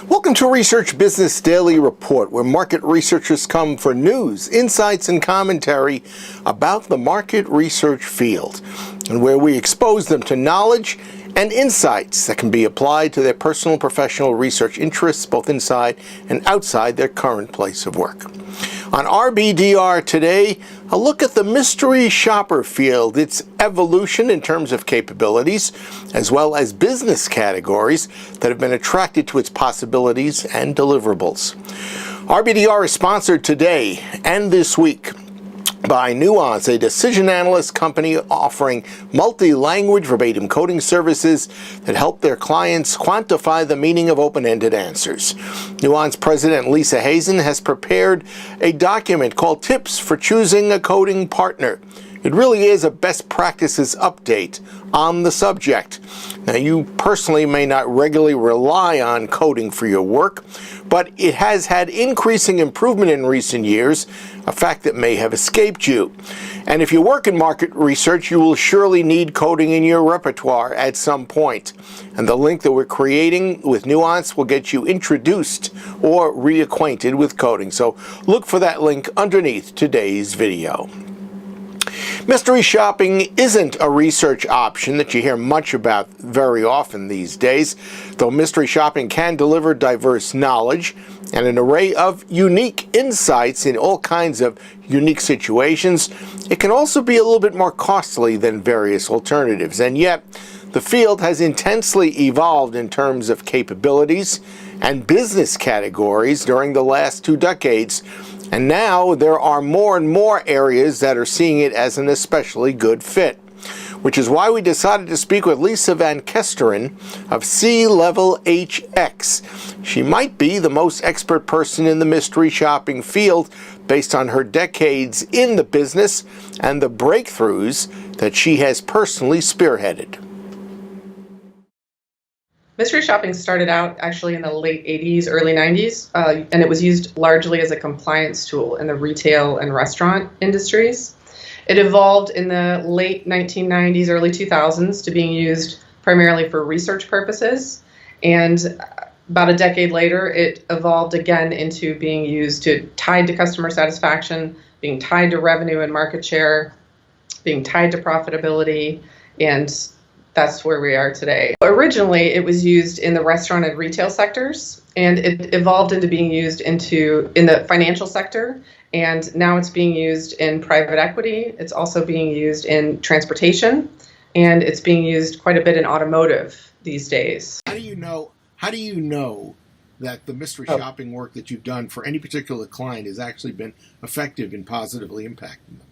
Welcome to Research Business Daily Report, where market researchers come for news, insights, and commentary about the market research field, and where we expose them to knowledge and insights that can be applied to their personal and professional research interests, both inside and outside their current place of work. On RBDR today, a look at the mystery shopper field, its evolution in terms of capabilities, as well as business categories that have been attracted to its possibilities and deliverables. RBDR is sponsored today and this week by Nuance, a decision analyst company offering multi-language verbatim coding services that help their clients quantify the meaning of open-ended answers. Nuance President Lisa Hazen has prepared a document called Tips for Choosing a Coding Partner. It really is a best practices update on the subject. Now, you personally may not regularly rely on coding for your work, but it has had increasing improvement in recent years, a fact that may have escaped you. And if you work in market research, you will surely need coding in your repertoire at some point. And the link that we're creating with Nuance will get you introduced or reacquainted with coding. So look for that link underneath today's video. Mystery shopping isn't a research option that you hear much about very often these days, though mystery shopping can deliver diverse knowledge and an array of unique insights in all kinds of unique situations. It can also be a little bit more costly than various alternatives, and yet the field has intensely evolved in terms of capabilities and business categories during the last 2 decades. And now there are more and more areas that are seeing it as an especially good fit, which is why we decided to speak with Lisa Van Kesteren of C-Level HX. She might be the most expert person in the mystery shopping field based on her decades in the business and the breakthroughs that she has personally spearheaded. Mystery shopping started out actually in the late 80s, early 90s, and it was used largely as a compliance tool in the retail and restaurant industries. It evolved in the late 1990s, early 2000s to being used primarily for research purposes. And about a decade later, it evolved again into being tied to customer satisfaction, being tied to revenue and market share, being tied to profitability, and that's where we are today. Originally, it was used in the restaurant and retail sectors, and it evolved into being used in the financial sector, and now it's being used in private equity. It's also being used in transportation, and it's being used quite a bit in automotive these days. How do you know that the mystery shopping work that you've done for any particular client has actually been effective in positively impacting them?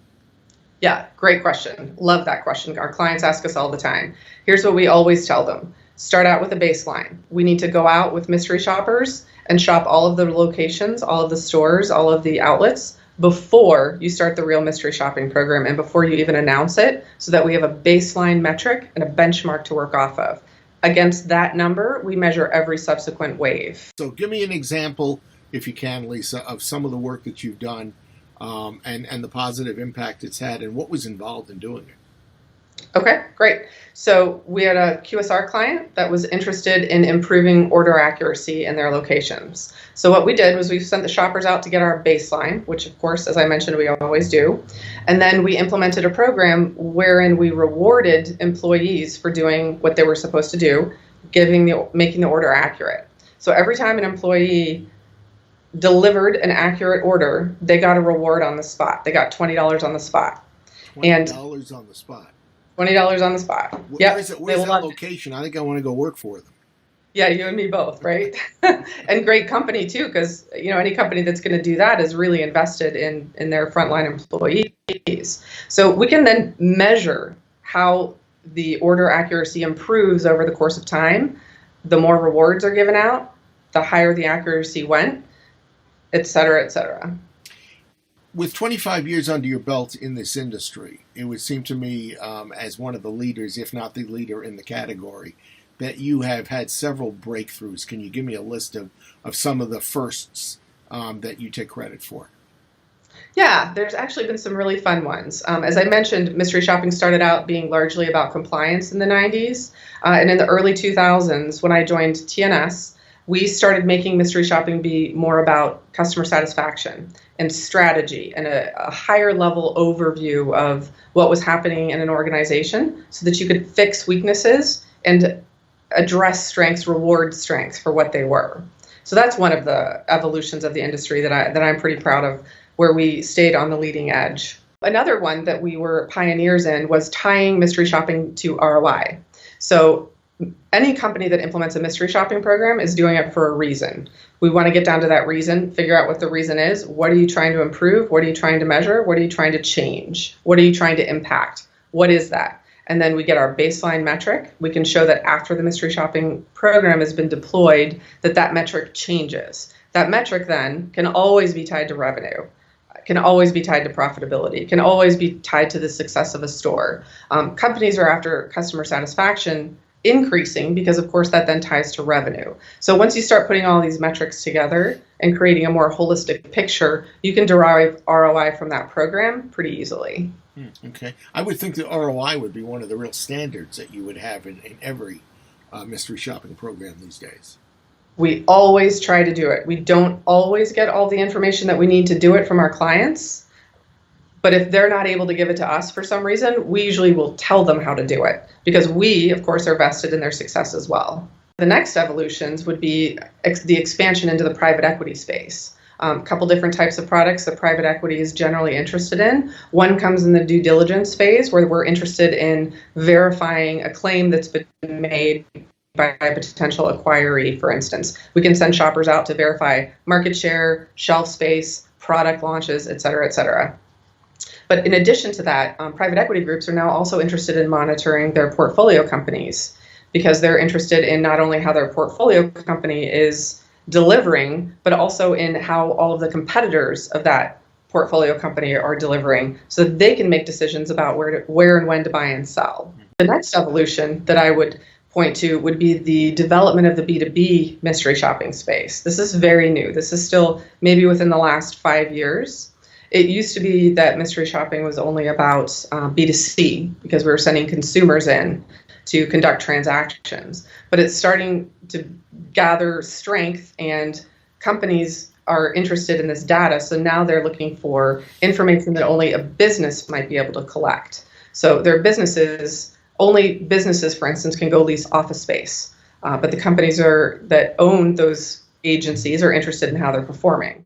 Yeah, great question. Love that question. Our clients ask us all the time. Here's what we always tell them. Start out with a baseline. We need to go out with mystery shoppers and shop all of the locations, all of the stores, all of the outlets before you start the real mystery shopping program and before you even announce it, so that we have a baseline metric and a benchmark to work off of. Against that number, we measure every subsequent wave. So give me an example, if you can, Lisa, of some of the work that you've done and the positive impact it's had, and what was involved in doing it. Okay, great. So we had a QSR client that was interested in improving order accuracy in their locations. So what we did was we sent the shoppers out to get our baseline, which of course, as I mentioned, we always do. And then we implemented a program wherein we rewarded employees for doing what they were supposed to do, making the order accurate. So every time an employee delivered an accurate order, they got a reward on the spot. They got $20 on the spot. $20 on the spot. $20 on the spot. Yeah. Where's that location? I think I want to go work for them. Yeah, you and me both, right? And great company too, because any company that's going to do that is really invested in their frontline employees. So we can then measure how the order accuracy improves over the course of time. The more rewards are given out, the higher the accuracy went, et cetera, et cetera. With 25 years under your belt in this industry, it would seem to me, as one of the leaders, if not the leader in the category, that you have had several breakthroughs. Can you give me a list of some of the firsts that you take credit for? Yeah, there's actually been some really fun ones. As I mentioned, mystery shopping started out being largely about compliance in the 90s. And in the early 2000s, when I joined TNS, we started making mystery shopping be more about customer satisfaction and strategy and a higher level overview of what was happening in an organization so that you could fix weaknesses and address strengths, reward strengths for what they were. So that's one of the evolutions of the industry that I'm pretty proud of, where we stayed on the leading edge. Another one that we were pioneers in was tying mystery shopping to ROI. So any company that implements a mystery shopping program is doing it for a reason. We want to get down to that reason, figure out what the reason is. What are you trying to improve? What are you trying to measure? What are you trying to change? What are you trying to impact? What is that? And then we get our baseline metric. We can show that after the mystery shopping program has been deployed, that metric changes. That metric then can always be tied to revenue, can always be tied to profitability, can always be tied to the success of a store. Companies are after customer satisfaction increasing because, of course, that then ties to revenue. So once you start putting all these metrics together and creating a more holistic picture, you can derive ROI from that program pretty easily. Okay. I would think that ROI would be one of the real standards that you would have in every mystery shopping program these days. We always try to do it. We don't always get all the information that we need to do it from our clients, but if they're not able to give it to us for some reason, we usually will tell them how to do it because we, of course, are vested in their success as well. The next evolutions would be the expansion into the private equity space. A couple different types of products that private equity is generally interested in. One comes in the due diligence phase where we're interested in verifying a claim that's been made by a potential acquiree, for instance. We can send shoppers out to verify market share, shelf space, product launches, et cetera, et cetera. But in addition to that, private equity groups are now also interested in monitoring their portfolio companies because they're interested in not only how their portfolio company is delivering, but also in how all of the competitors of that portfolio company are delivering so that they can make decisions about where and when to buy and sell. The next evolution that I would point to would be the development of the B2B mystery shopping space. This is very new. This is still maybe within the last 5 years. It used to be that mystery shopping was only about B2C because we were sending consumers in to conduct transactions. But it's starting to gather strength and companies are interested in this data. So now they're looking for information that only a business might be able to collect. So their businesses, only businesses, for instance, can go lease office space. But the companies that own those agencies are interested in how they're performing.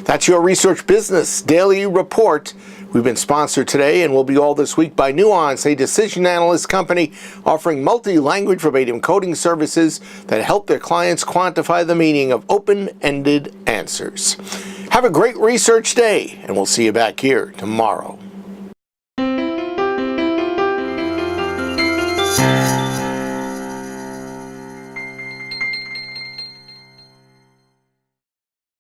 That's your Research Business Daily Report. We've been sponsored today and will be all this week by Nuance, a decision analyst company offering multi-language verbatim coding services that help their clients quantify the meaning of open-ended answers. Have a great research day, and we'll see you back here tomorrow.